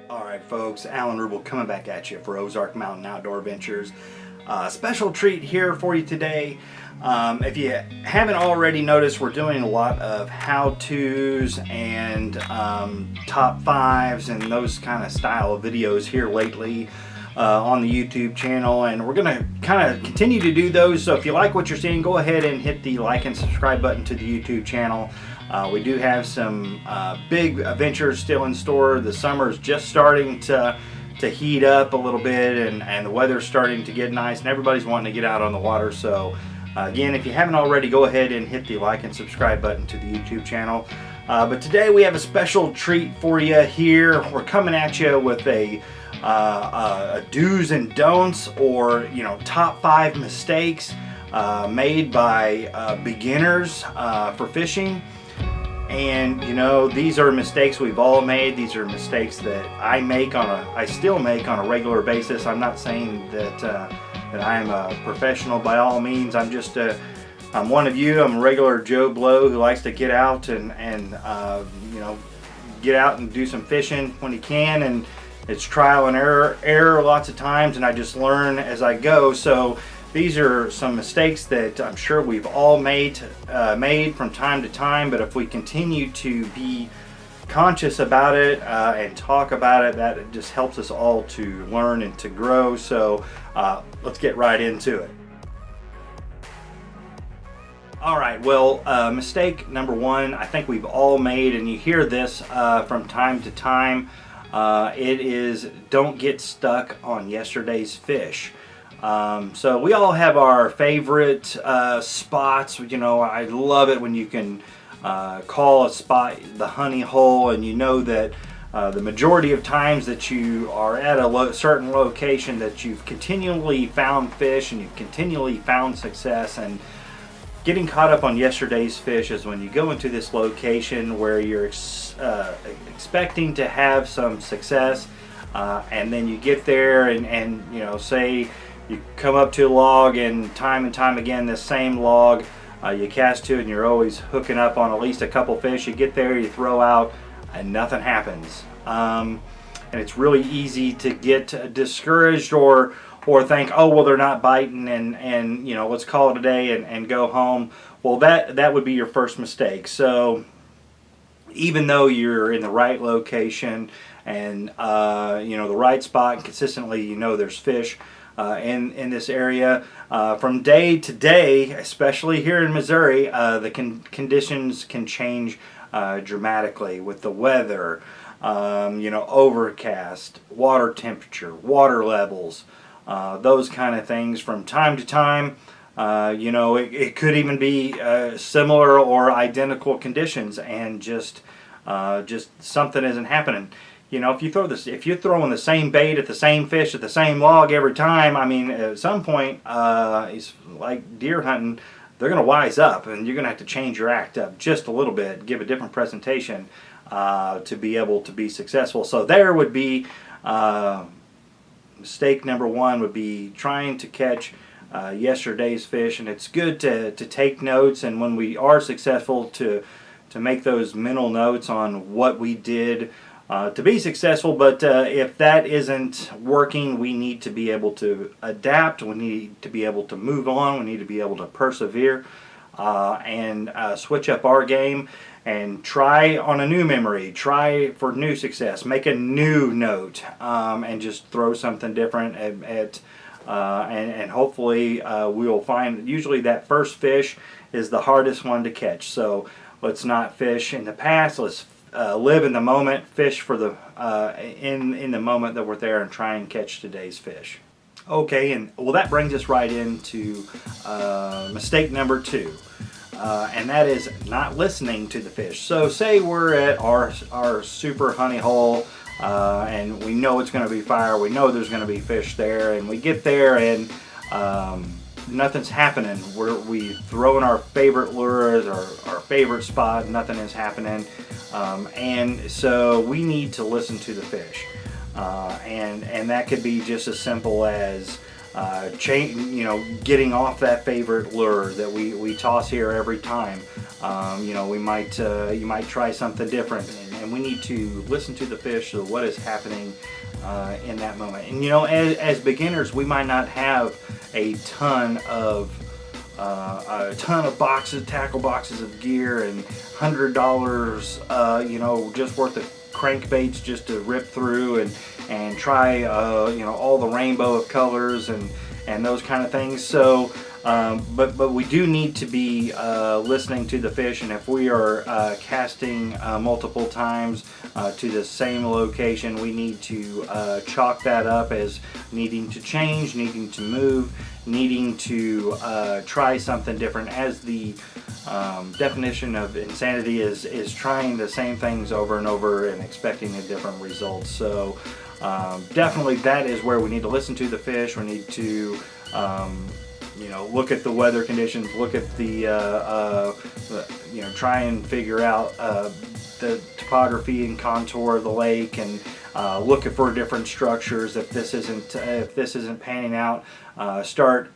Alright folks, Alan Rubel coming back at you for Ozark Mountain Outdoor Ventures. Special treat here for you today. If you haven't already noticed, we're doing a lot of how-tos and top fives and those kind of style of videos here lately on the YouTube channel, and we're going to kind of continue to do those. So if you like what you're seeing, go ahead and hit the like and subscribe button to the YouTube channel. We do have some big adventures still in store. The summer is just starting to heat up a little bit, and the weather's starting to get nice, and everybody's wanting to get out on the water. So again, if you haven't already, go ahead and hit the like and subscribe button to the YouTube channel. But today we have a special treat for you here. We're coming at you with a do's and don'ts, or top 5 mistakes made by beginners for fishing. And these are mistakes we've all made. These are mistakes that I still make on a regular basis. I'm not saying that I'm a professional by all means. I'm one of you. I'm a regular Joe Blow who likes to get out and get out and do some fishing when he can, and it's trial and error lots of times, and I just learn as I go. So these are some mistakes that I'm sure we've all made from time to time, but if we continue to be conscious about it and talk about it, that just helps us all to learn and to grow. So let's get right into it. Alright, well, mistake number 1, I think we've all made, and you hear this from time to time. It is, don't get stuck on yesterday's fish. So we all have our favorite spots. I love it when you can call a spot the honey hole, and that the majority of times that you are at a certain location that you've continually found fish and you've continually found success. And getting caught up on yesterday's fish is when you go into this location where you're expecting to have some success, and then you get there and say you come up to a log, and time again this same log, you cast to it, and you're always hooking up on at least a couple fish. You get there, you throw out, and nothing happens. And it's really easy to get discouraged or think, oh well, they're not biting, and let's call it a day and go home. Well, that would be your first mistake. So even though you're in the right location and the right spot, and consistently there's fish in this area, from day to day, especially here in Missouri, the conditions can change dramatically with the weather, overcast, water temperature, water levels, those kind of things. From time to time, it could even be similar or identical conditions, and just something isn't happening. If you're throwing the same bait at the same fish at the same log every time, I mean, at some point, it's like deer hunting. They're going to wise up, and you're going to have to change your act up just a little bit, give a different presentation to be able to be successful. So there would be mistake number 1 would be trying to catch yesterday's fish, and it's good to take notes, and when we are successful to make those mental notes on what we did to be successful. But if that isn't working, we need to be able to adapt. We need to be able to move on. We need to be able to persevere and switch up our game and try on a new memory, try for new success, make a new note, and just throw something different and hopefully we will find, usually that first fish is the hardest one to catch. So let's not fish in the past. Let's live in the moment, fish for the in the moment that we're there, and try and catch today's fish. Okay, and well, that brings us right into mistake number 2, and that is not listening to the fish. So say we're at our super honey hole, and we know it's going to be fire. We know there's going to be fish there, and we get there and nothing's happening. We throw in our favorite lures, our favorite spot, nothing is happening. And so we need to listen to the fish. And that could be just as simple as getting off that favorite lure that we toss here every time. You might try something different and we need to listen to the fish, so what is happening in that moment. And as beginners, we might not have a ton of boxes, tackle boxes of gear, and $100 just worth of crankbaits just to rip through and try all the rainbow of colors and those kind of things. So but we do need to be listening to the fish, and if we are casting multiple times to the same location, we need to chalk that up as needing to change, needing to move, needing to try something different, as the definition of insanity is trying the same things over and over and expecting a different result. So definitely that is where we need to listen to the fish. We need to look at the weather conditions, look at the try and figure out the topography and contour of the lake, and looking for different structures. If this isn't panning out, start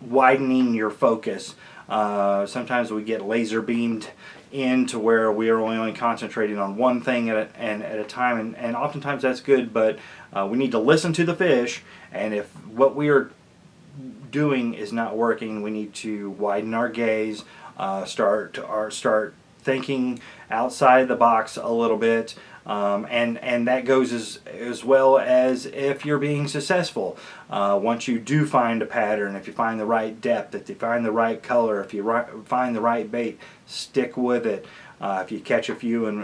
widening your focus. Sometimes we get laser beamed into where we are only concentrating on one thing at a time, and oftentimes that's good, but we need to listen to the fish, and if what we are doing is not working, we need to widen our gaze, start thinking outside the box a little bit, and that goes as well as if you're being successful. Once you do find a pattern, if you find the right depth, if you find the right color, if you find the right bait, stick with it. If you catch a few in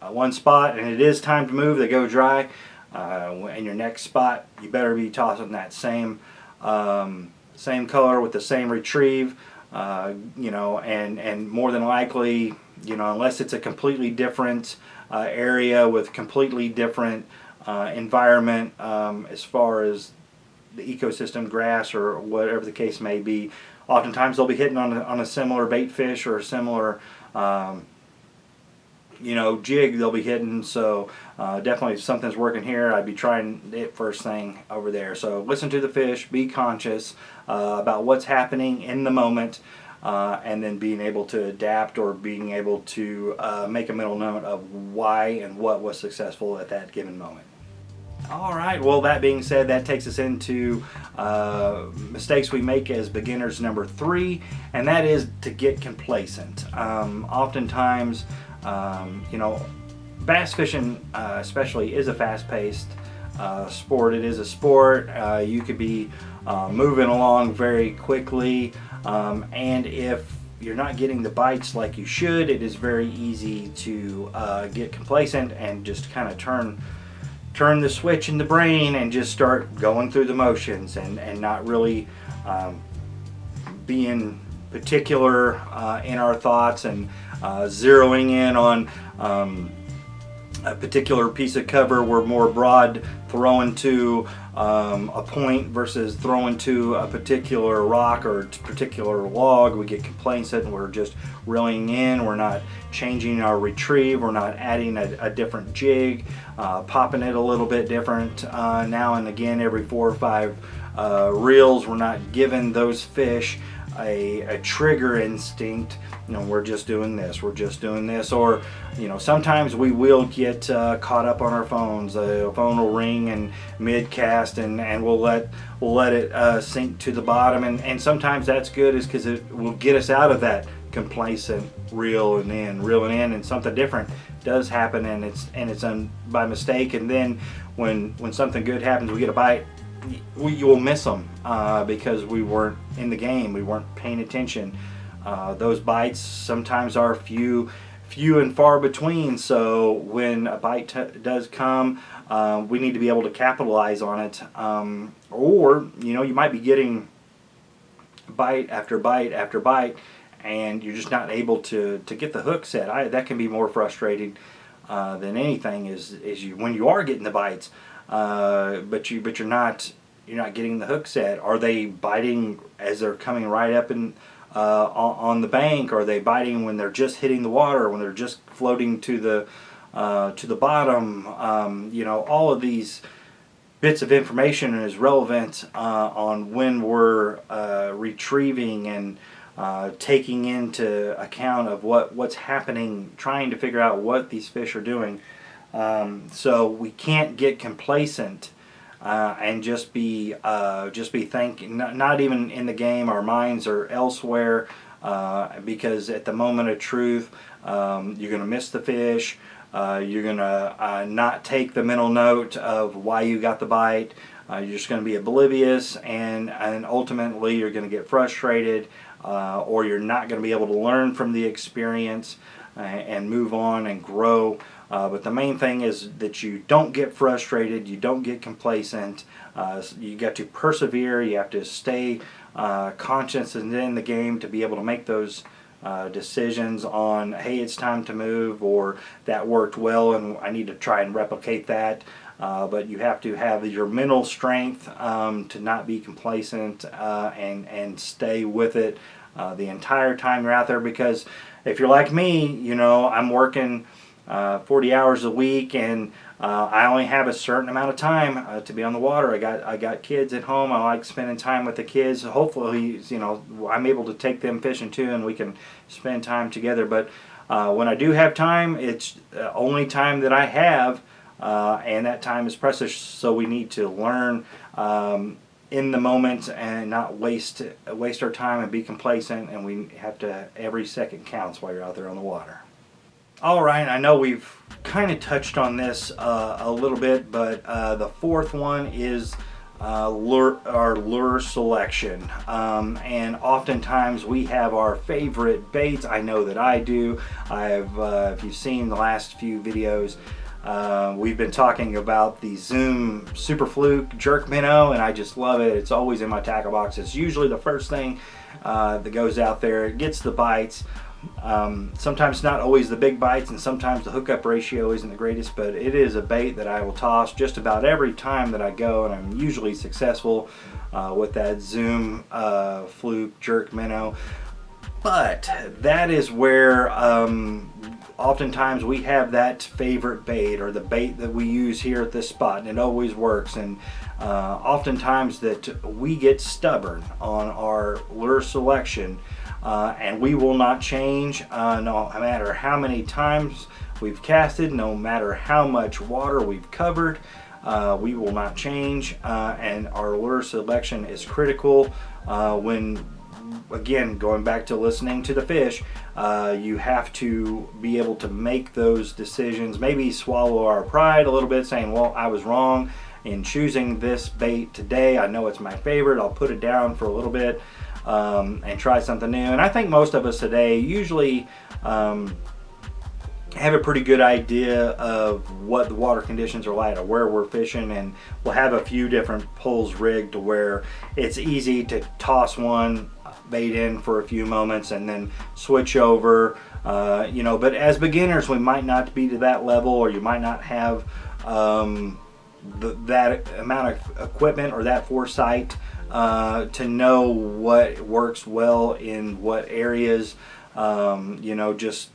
one spot and it is time to move, they go dry, in your next spot you better be tossing that same color with the same retrieve, and more than likely, unless it's a completely different area with completely different environment, as far as the ecosystem, grass or whatever the case may be, oftentimes they'll be hitting on a similar bait fish or a similar jig they'll be hitting. So definitely if something's working here, I'd be trying it first thing over there. So listen to the fish, be conscious about what's happening in the moment, and then being able to adapt, or being able to make a mental note of why and what was successful at that given moment. Alright, well, that being said, that takes us into mistakes we make as beginners number 3, and that is to get complacent. Oftentimes, bass fishing especially is a fast-paced sport. It is a sport. You could be moving along very quickly, and if you're not getting the bites like you should, it is very easy to get complacent and just kind of turn the switch in the brain and just start going through the motions, and not really being particular in our thoughts, and zeroing in on a particular piece of cover. We're more broad throwing to a point versus throwing to a particular rock or a particular log. We get complacent and we're just reeling in. We're not changing our retrieve. We're not adding a different jig, popping it a little bit different now and again every 4 or 5 reels. We're not giving those fish a trigger instinct. We're just doing this, or sometimes we will get caught up on our phones. The phone will ring in mid cast, and we'll let it sink to the bottom, and sometimes that's good, is because it will get us out of that complacent reeling in, and something different does happen, and it's done by mistake. And then when something good happens, we get a bite, you will miss them because we weren't in the game, we weren't paying attention. Those bites sometimes are few and far between, so when a bite does come, we need to be able to capitalize on it. Or you might be getting bite after bite after bite, and you're just not able to get the hook set. That can be more frustrating than anything, is when you are getting the bites, but you're not getting the hook set. Are they biting as they're coming right up on the bank? Are they biting when they're just hitting the water, when they're just floating to the bottom? All of these bits of information is relevant on when we're retrieving and taking into account of what's happening, trying to figure out what these fish are doing. So we can't get complacent and just be thinking, not even in the game. Our minds are elsewhere, because at the moment of truth, you're going to miss the fish. You're going to not take the mental note of why you got the bite. You're just going to be oblivious, and ultimately you're going to get frustrated, or you're not going to be able to learn from the experience and move on and grow. But the main thing is that you don't get frustrated, you don't get complacent. You got to persevere, you have to stay conscious and in the game to be able to make those decisions on, hey, it's time to move, or that worked well and I need to try and replicate that. But you have to have your mental strength to not be complacent and stay with it the entire time you're out there. Because if you're like me, you know, I'm working 40 hours a week, and I only have a certain amount of time to be on the water. I got kids at home. I like spending time with the kids. Hopefully, you know, I'm able to take them fishing too, and we can spend time together. But when I do have time, it's the only time that I have, and that time is precious. So we need to learn in the moment and not waste our time and be complacent. And we have to, every second counts while you're out there on the water. All right, I know we've kind of touched on this a little bit, but the fourth one is our lure selection. And oftentimes we have our favorite baits. I know that I do. If you've seen the last few videos, we've been talking about the Zoom Super Fluke jerk minnow, and I just love it. It's always in my tackle box. It's usually the first thing that goes out there. It gets the bites. Sometimes not always the big bites, and sometimes the hookup ratio isn't the greatest, but it is a bait that I will toss just about every time that I go, and I'm usually successful with that Zoom Fluke jerk minnow. But that is where oftentimes we have that favorite bait, or the bait that we use here at this spot, and it always works. And oftentimes that we get stubborn on our lure selection, and we will not change no matter how many times we've casted, no matter how much water we've covered. We will not change, and our lure selection is critical when, again, going back to listening to the fish, you have to be able to make those decisions, maybe swallow our pride a little bit, saying, well, I was wrong in choosing this bait today. I know it's my favorite. I'll put it down for a little bit and try something new. And I think most of us today usually have a pretty good idea of what the water conditions are like or where we're fishing, and we'll have a few different poles rigged to where it's easy to toss one bait in for a few moments and then switch over. You know, but as beginners, we might not be to that level, or you might not have that amount of equipment or that foresight to know what works well in what areas. You know, just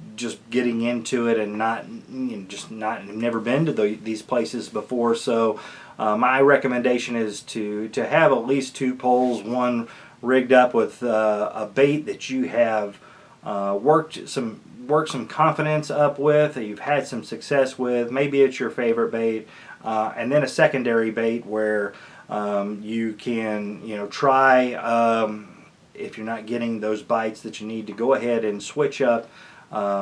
getting into it and not, you know, never been to these places before. So my recommendation is to have at least two poles, one rigged up with a bait that you have worked some confidence up with, that you've had some success with. Maybe it's your favorite bait, and then a secondary bait where you can, you know, try, if you're not getting those bites that you need, to go ahead and switch up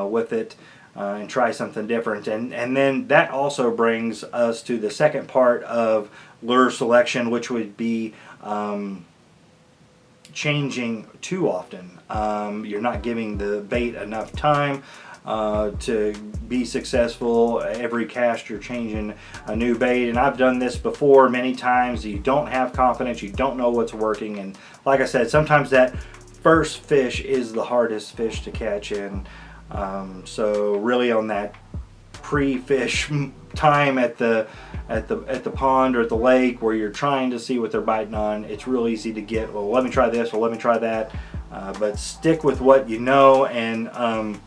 with it and try something different. And then that also brings us to the second part of lure selection, which would be changing too often. You're not giving the bait enough time to be successful. Every cast you're changing a new bait, and I've done this before many times. You don't have confidence, you don't know what's working, and like I said, sometimes that first fish is the hardest fish to catch in. So really on that pre-fish time at the pond or at the lake where you're trying to see what they're biting on, it's real easy to get, well, let me try this or let me try that, but stick with what you know. And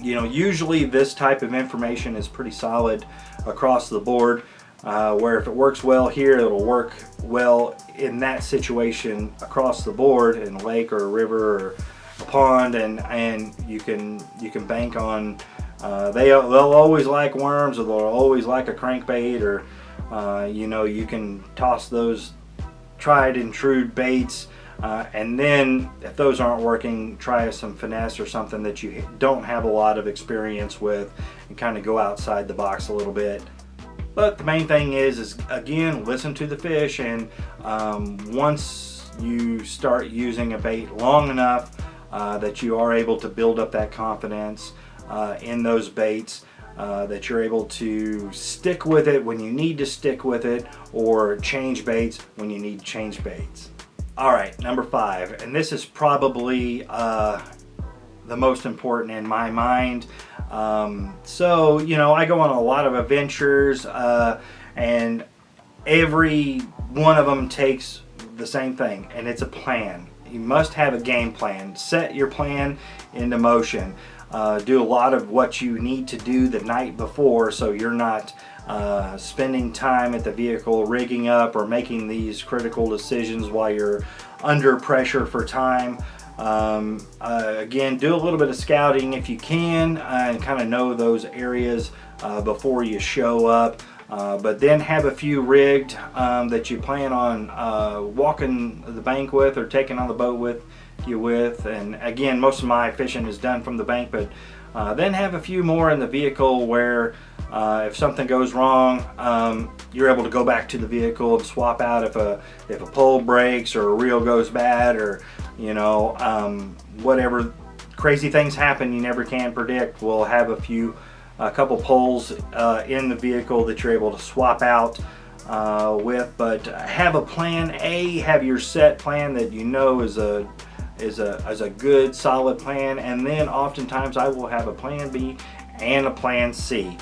you know, usually this type of information is pretty solid across the board. where if it works well here, it'll work well in that situation across the board in a lake or a river or a pond, and you can bank on they'll always like worms, or they'll always like a crankbait, or you know, you can toss those tried and true baits, and then if those aren't working, try some finesse or something that you don't have a lot of experience with, and kind of go outside the box a little bit. But the main thing is again, listen to the fish, and once you start using a bait long enough that you are able to build up that confidence in those baits, that you're able to stick with it when you need to stick with it, or change baits when you need to change baits. All right, number 5, and this is probably the most important in my mind. So, you know, I go on a lot of adventures, and every one of them takes the same thing, and it's a plan. You must have a game plan. Set your plan into motion. Do a lot of what you need to do the night before, so you're not spending time at the vehicle rigging up or making these critical decisions while you're under pressure for time. Again, do a little bit of scouting if you can, and kind of know those areas before you show up. But then have a few rigged that you plan on walking the bank with, or taking on the boat with you. And again, most of my fishing is done from the bank, but then have a few more in the vehicle where if something goes wrong, you're able to go back to the vehicle and swap out if a pole breaks or a reel goes bad, or you know, whatever crazy things happen you never can predict. We'll have a couple poles in the vehicle that you're able to swap out with. But have a plan A, have your set plan that you know is a good solid plan, and then oftentimes I will have a plan B and a plan C.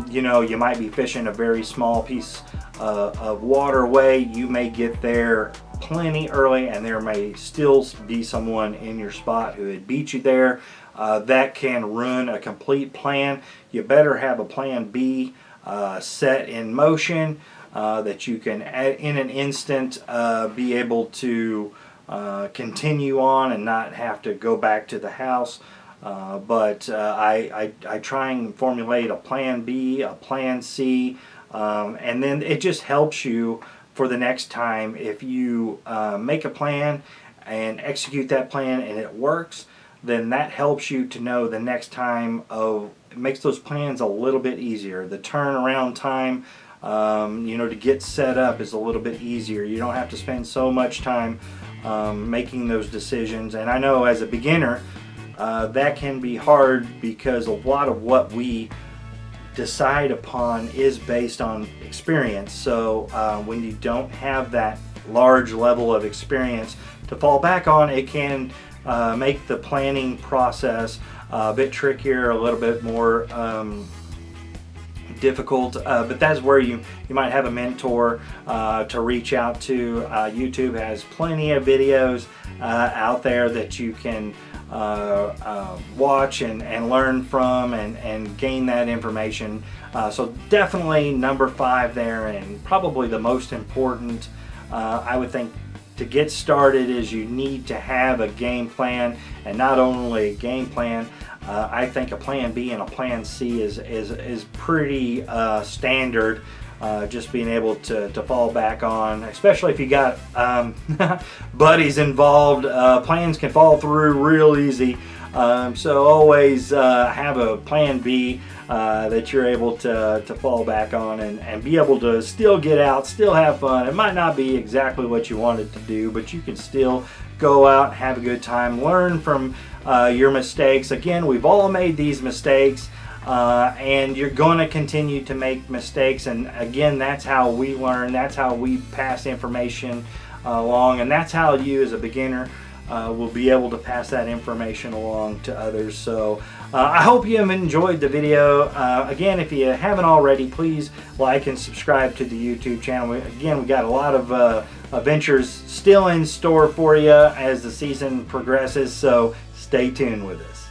You know, you might be fishing a very small piece of waterway. You may get there plenty early, and there may still be someone in your spot who had beat you there. That can ruin a complete plan. You better have a plan B set in motion, that you can in an instant be able to continue on and not have to go back to the house. But I try and formulate a plan B, a plan C, and then it just helps you for the next time. If you make a plan and execute that plan and it works, then that helps you to know the next time it makes those plans a little bit easier. The turnaround time, you know, to get set up is a little bit easier. You don't have to spend so much time making those decisions. And I know as a beginner, that can be hard, because a lot of what we decide upon is based on experience. So when you don't have that large level of experience to fall back on, it can make the planning process a bit trickier, a little bit more difficult. But that's where you might have a mentor to reach out to. YouTube has plenty of videos out there that you can watch and learn from, and gain that information. So definitely number 5 there, and probably the most important, I would think, to get started, is you need to have a game plan. And not only a game plan, I think a plan B and a plan C is pretty standard. Just being able to fall back on, especially if you got buddies involved. Plans can fall through real easy, so always have a plan B that you're able to fall back on, and be able to still get out, still have fun. It might not be exactly what you wanted to do, but you can still go out, have a good time, learn from your mistakes. Again, we've all made these mistakes. And you're going to continue to make mistakes, and again, that's how we learn, that's how we pass information along, and that's how you as a beginner will be able to pass that information along to others. So I hope you have enjoyed the video. Again, if you haven't already, please like and subscribe to the YouTube channel. Again, we got a lot of adventures still in store for you as the season progresses, so stay tuned with us.